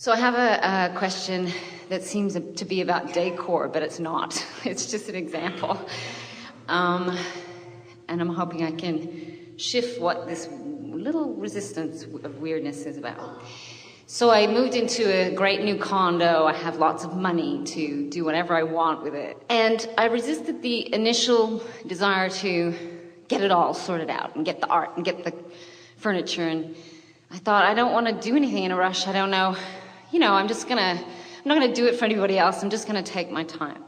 So I have a question that seems to be about decor, but it's not. It's just an example. And I'm hoping I can shift what this little resistance of weirdness is about. So I moved into a great new condo. I have lots of money to do whatever I want with it. And I resisted the initial desire to get it all sorted out and get the art and get the furniture. And I thought, I don't want to do anything in a rush. I don't know. I'm not going to do it for anybody else. I'm just going to take my time.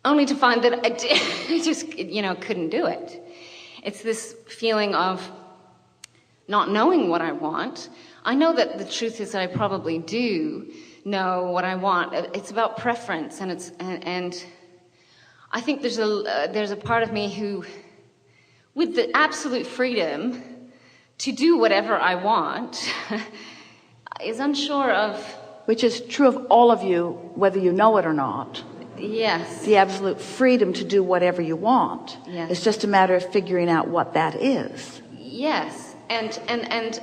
Only to find that I just, couldn't do it. It's this feeling of not knowing what I want. I know that the truth is that I probably do know what I want. It's about preference, and I think there's a part of me who, with the absolute freedom to do whatever I want, is unsure of... Which is true of all of you, whether you know it or not. Yes. The absolute freedom to do whatever you want. Yes. It's just a matter of figuring out what that is. Yes. And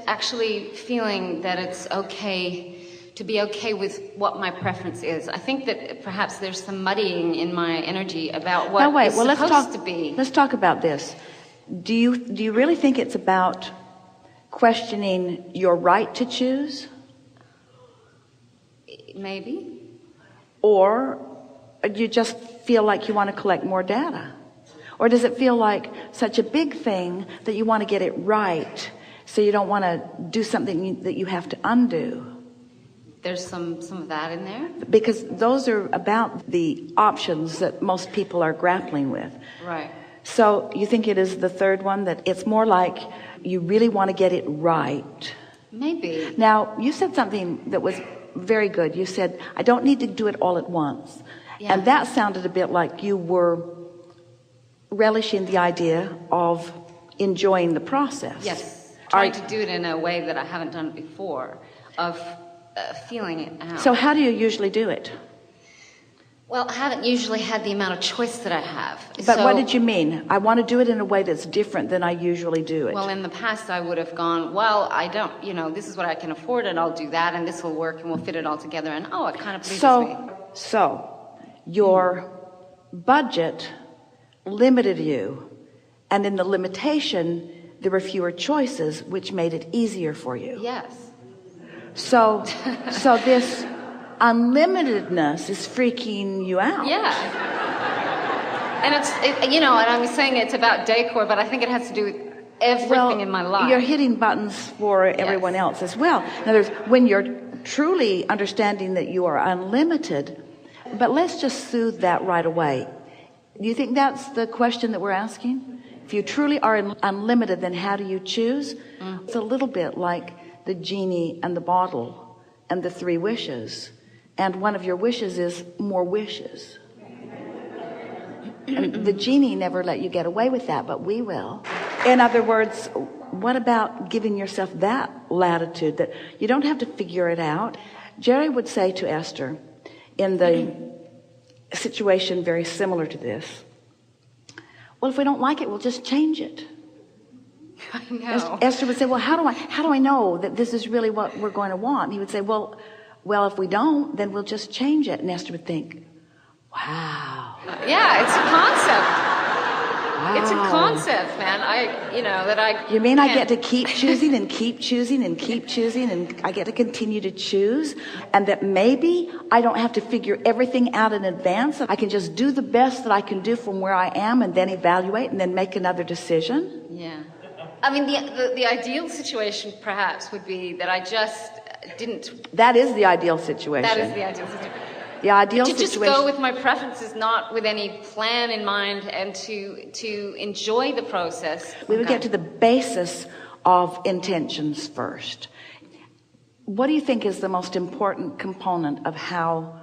actually feeling that it's okay to be okay with what my preference is. I think that perhaps there's some muddying in my energy about what it's supposed to be. Let's talk about this. Do you really think it's about questioning your right to choose? Maybe. Or do you just feel like you want to collect more data? Or does it feel like such a big thing that you want to get it right, so you don't want to do something that you have to undo? There's some of that in there. Because those are about the options that most people are grappling with. Right. So you think it is the third one, that it's more like you really want to get it right? Maybe. Now, you said something that was very good. You said, I don't need to do it all at once. Yeah. And that sounded a bit like you were relishing the idea of enjoying the process. Yes. Trying to do it in a way that I haven't done it before, of feeling it out. So how do you usually do it? Well, I haven't usually had the amount of choice that I have. But what did you mean? I want to do it in a way that's different than I usually do it. Well, in the past I would have gone, well, I don't, this is what I can afford and I'll do that and this will work and we'll fit it all together and it kind of pleases me. So your budget limited you, and in the limitation there were fewer choices, which made it easier for you. Yes. So this unlimitedness is freaking you out. Yeah. And and I'm saying it's about decor, but I think it has to do with everything in my life. You're hitting buttons for everyone else as well. In other words, when you're truly understanding that you are unlimited, but let's just soothe that right away. Do you think that's the question that we're asking? If you truly are unlimited, then how do you choose? It's a little bit like the genie and the bottle and the 3 wishes. And one of your wishes is more wishes. And the genie never let you get away with that, but we will. In other words, what about giving yourself that latitude, that you don't have to figure it out? Jerry would say to Esther, in the situation very similar to this, well, if we don't like it, we'll just change it. I know. Esther would say, well, how do I know that this is really what we're going to want? And he would say, well, if we don't, then we'll just change it. And Esther would think, wow. Yeah, it's a concept. Wow. It's a concept, man. You mean I get to keep choosing and keep choosing and keep choosing, and I get to continue to choose, and that maybe I don't have to figure everything out in advance. I can just do the best that I can do from where I am, and then evaluate, and then make another decision. Yeah. I mean, the ideal situation perhaps would be that I just didn't. That is the ideal situation. That is the ideal situation. The ideal situation. To just situation. go with my preferences, not with any plan in mind, and to enjoy the process. We would get to the basis of intentions first. What do you think is the most important component of how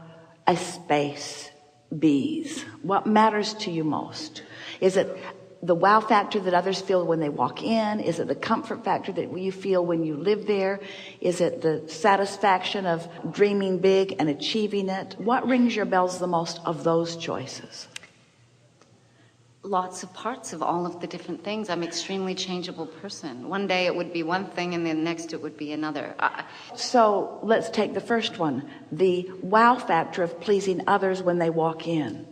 a space bees? What matters to you most? Is it the wow factor that others feel when they walk in? Is it the comfort factor that you feel when you live there? Is it the satisfaction of dreaming big and achieving it? What rings your bells the most of those choices? lots of parts of all of the different things. I'm an extremely changeable person. One day it would be one thing, and then next it would be another. So let's take the first one, the wow factor of pleasing others when they walk in.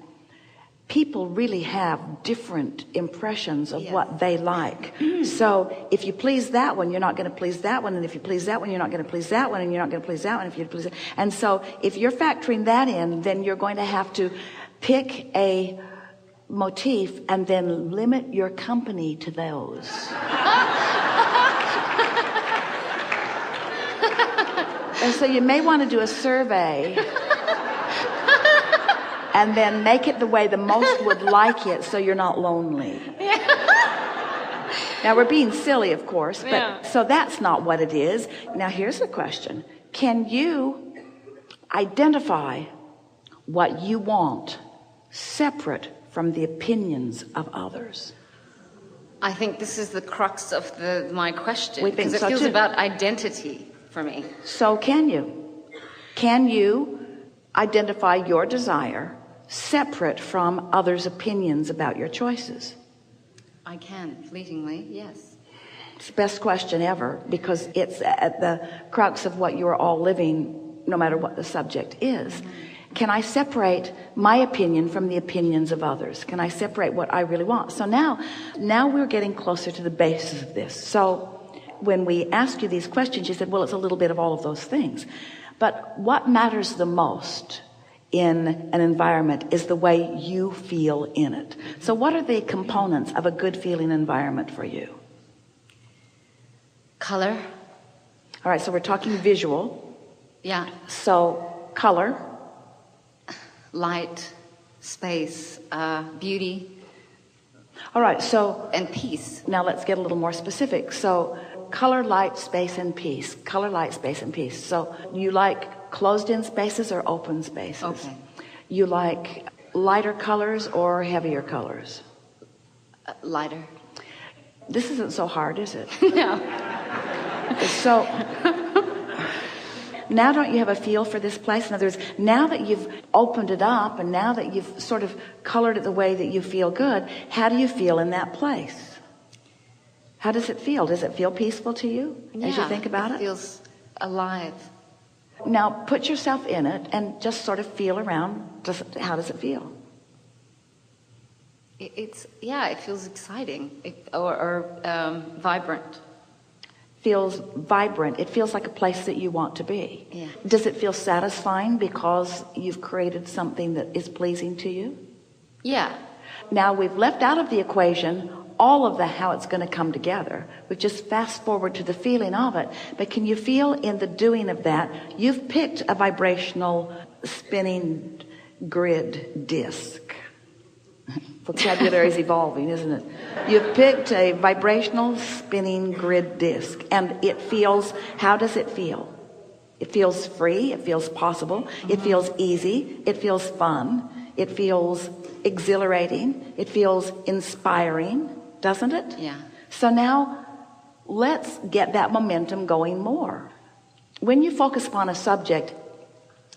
People really have different impressions of what they like. So if you please that one, you're not going to please that one. And if you please that one, you're not going to please that one. And you're not going to please that one. If you please it. And so if you're factoring that in, then you're going to have to pick a motif and then limit your company to those. And so you may want to do a survey and then make it the way the most would like it, so you're not lonely. Now we're being silly, of course, but so that's not what it is. Now here's the question. Can you identify what you want separate from the opinions of others? I think this is the crux of my question, because it feels about identity for me. So can you identify your desire separate from others' opinions about your choices? I can, fleetingly, yes. It's the best question ever, because it's at the crux of what you're all living, no matter what the subject is. Can I separate my opinion from the opinions of others? Can I separate what I really want? So now we're getting closer to the basis of this. So when we ask you these questions, you said, well, it's a little bit of all of those things. But what matters the most in an environment is the way you feel in it. So what are the components of a good feeling environment for you? Color. All right, so we're talking visual. Yeah. So color. Light, space, beauty. All right, so and peace. Now let's get a little more specific. So color, light, space, and peace. Color, light, space, and peace. So you like closed-in spaces or open spaces? Okay. You like lighter colors or heavier colors? Lighter. This isn't so hard, is it? No. So now don't you have a feel for this place? In other words, now that you've opened it up and now that you've sort of colored it the way that you feel good, how do you feel in that place? How does it feel? Does it feel peaceful to you as you think about it? It feels alive. Now put yourself in it and just sort of feel around. How does it feel? It feels exciting or vibrant. Feels vibrant. It feels like a place that you want to be. Yeah. Does it feel satisfying because you've created something that is pleasing to you? Yeah. Now we've left out of the equation all of how it's going to come together. We just fast forward to the feeling of it. But can you feel in the doing of that? You've picked a vibrational spinning grid disc. Vocabulary is evolving, isn't it? You've picked a vibrational spinning grid disc, and it feels, how does it feel? It feels free, it feels possible, it feels easy, it feels fun, it feels exhilarating, it feels inspiring, doesn't it? Yeah. So now let's get that momentum going more. When you focus upon a subject,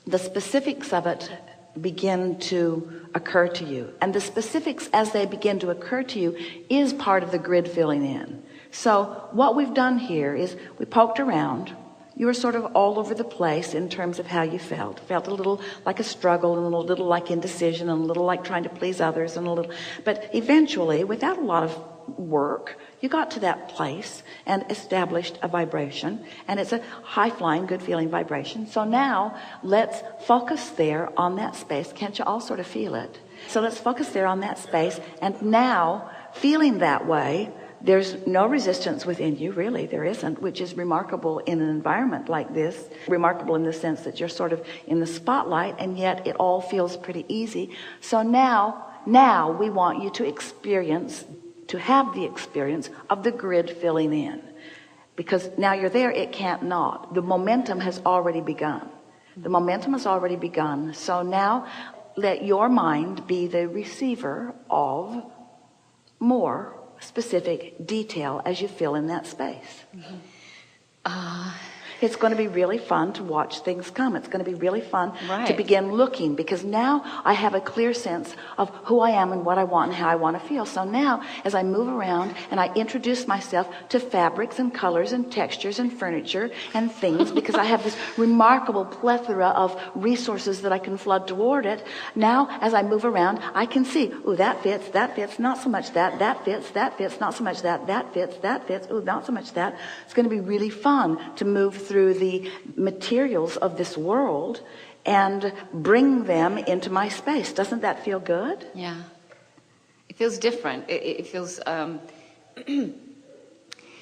the specifics of it begin to occur to you, and the specifics as they begin to occur to you is part of the grid filling in. So what we've done here is we poked around. You were sort of all over the place in terms of how you felt a little like a struggle, and a little like indecision, and a little like trying to please others, and a little, but eventually without a lot of work you got to that place and established a vibration, and it's a high-flying, good-feeling vibration. So now let's focus there on that space. Can't you all sort of feel it? So let's focus there on that space, and now feeling that way, there's no resistance within you, really. There isn't, which is remarkable in an environment like this. Remarkable in the sense that you're sort of in the spotlight, and yet it all feels pretty easy. So now we want you to have the experience of the grid filling in, because now you're there, it can't not. The momentum has already begun. So now let your mind be the receiver of more specific detail as you fill in that space. It's going to be really fun to watch things come. It's going to be really fun Right. to begin looking, because now I have a clear sense of who I am and what I want and how I want to feel. So now, as I move around and I introduce myself to fabrics and colors and textures and furniture and things, because I have this remarkable plethora of resources that I can flood toward it. Now, as I move around, I can see, ooh, that fits, not so much that fits, not so much that fits, ooh, not so much that. It's going to be really fun to move through the materials of this world and bring them into my space. Doesn't that feel good? Yeah. It feels different. It feels...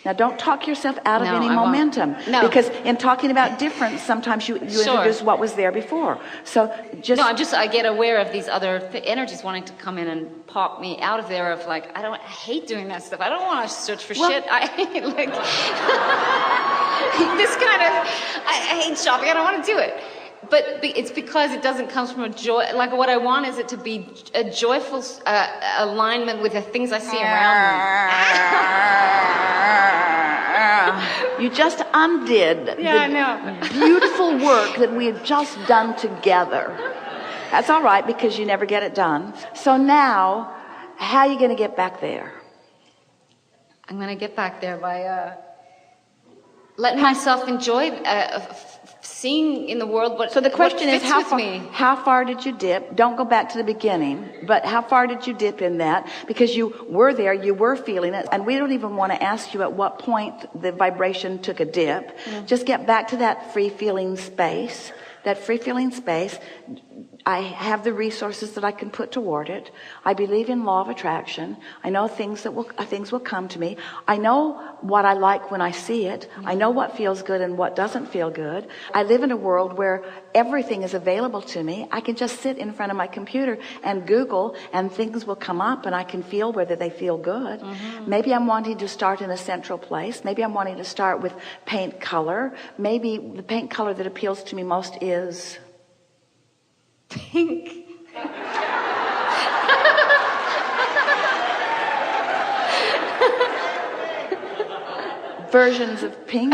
Now, don't talk yourself out of No, any I won't. momentum. No. Because in talking about difference, sometimes you Sure. introduce what was there before. So just... No, I get aware of these other energies wanting to come in and pop me out of there of like, I hate doing that stuff. I don't want to search for shit. I hate like, this kind of, I hate shopping. I don't want to do it. But it's because it doesn't come from a joy. Like what I want is it to be a joyful alignment with the things I see around me. You just undid the beautiful work that we had just done together. That's all right, because you never get it done. So now, how are you going to get back there? I'm going to get back there by letting myself enjoy seeing in the world what. So the question what is, fits with me. how far did you dip? Don't go back to the beginning, but how far did you dip in that? Because you were there, you were feeling it, and we don't even want to ask you at what point the vibration took a dip. Just get back to that free feeling space. That free feeling space. I have the resources that I can put toward it. I believe in law of attraction. I know things will come to me. I know what I like when I see it. I know what feels good and what doesn't feel good. I live in a world where everything is available to me. I can just sit in front of my computer and Google, and things will come up, and I can feel whether they feel good. Maybe I'm wanting to start in a central place. Maybe I'm wanting to start with paint color. Maybe the paint color that appeals to me most is pink. Versions of pink.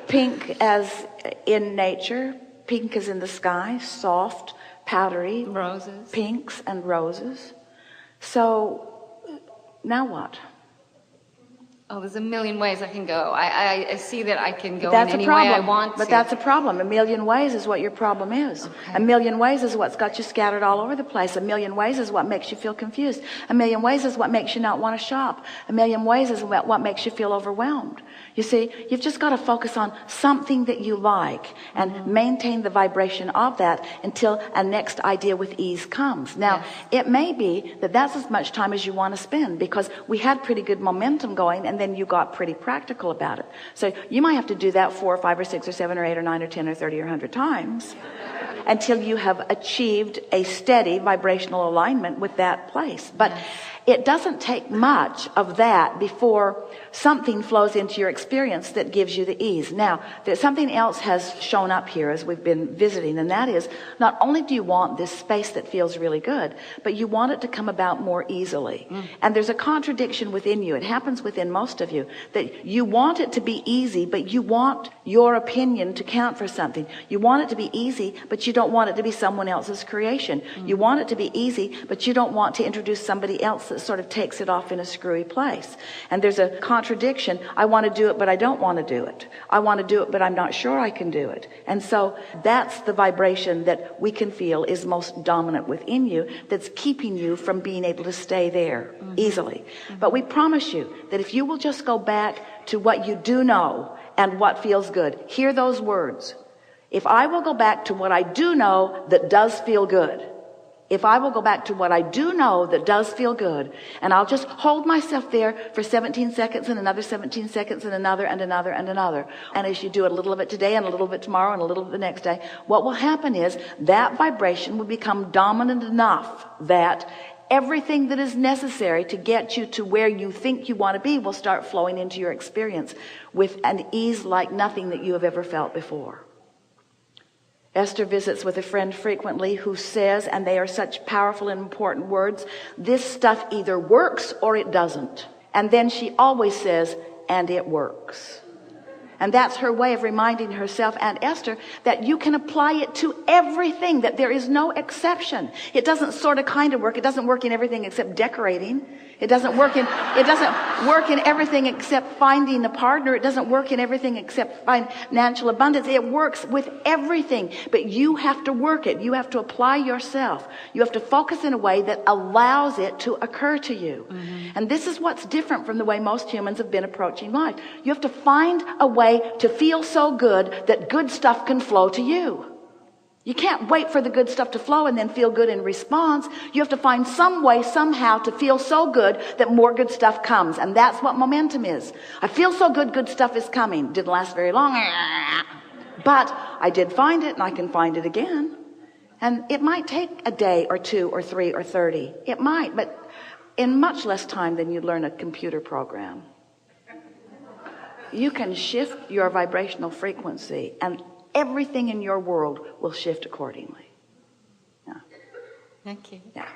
Pink as in nature. Pink as in the sky. Soft, powdery. Roses. Pinks and roses. So, now what? Oh, there's a million ways I can go. I see that I can go That's in any a problem. way I want to. But that's a problem. A million ways is what your problem is. Okay. A million ways is what's got you scattered all over the place. A million ways is what makes you feel confused. A million ways is what makes you not want to shop. A million ways is what makes you feel overwhelmed. You see, you've just got to focus on something that you like and maintain the vibration of that until a next idea with ease comes. Now, it may be that that's as much time as you want to spend, because we had pretty good momentum going, and then you got pretty practical about it. So you might have to do that 4 or 5 or 6 or 7 or 8 or 9 or 10 or 30 or 100 times until you have achieved a steady vibrational alignment with that place. But it doesn't take much of that before something flows into your experience that gives you the ease. Now, something else has shown up here as we've been visiting, and that is, not only do you want this space that feels really good, but you want it to come about more easily. And there's a contradiction within you. It happens within most of you, that you want it to be easy, but you want your opinion to count for something. You want it to be easy, but you don't want it to be someone else's creation. You want it to be easy, but you don't want to introduce somebody else that sort of takes it off in a screwy place. And there's a contradiction. I want to do it, but I don't want to do it. I want to do it, but I'm not sure I can do it. And so that's the vibration that we can feel is most dominant within you, that's keeping you from being able to stay there easily. But we promise you that if you will just go back to what you do know and what feels good, hear those words. If I will go back to what I do know that does feel good, if I will go back to what I do know that does feel good, and I'll just hold myself there for 17 seconds and another 17 seconds and another and another and another. And as you do a little of it today and a little bit tomorrow and a little bit the next day, what will happen is that vibration will become dominant enough that everything that is necessary to get you to where you think you want to be will start flowing into your experience with an ease like nothing that you have ever felt before. Esther visits with a friend frequently who says, and they are such powerful and important words, this stuff either works or it doesn't. And then she always says, and it works. And that's her way of reminding herself and Esther that you can apply it to everything, that there is no exception. It doesn't sort of kind of work. It doesn't work in everything except decorating. It doesn't work in everything except finding a partner. It doesn't work in everything except financial abundance. It works with everything, but you have to work it. You have to apply yourself. You have to focus in a way that allows it to occur to you. Mm-hmm. And this is what's different from the way most humans have been approaching life. You have to find a way to feel so good that good stuff can flow to you. You can't wait for the good stuff to flow and then feel good in response. You have to find some way, somehow, to feel so good that more good stuff comes. And that's what momentum is. I feel so good, good stuff is coming. Didn't last very long. But I did find it, and I can find it again. And it might take a day or 2 or 3 or 30. It might, but in much less time than you'd learn a computer program. You can shift your vibrational frequency, and everything in your world will shift accordingly. Yeah. Thank you. Yeah.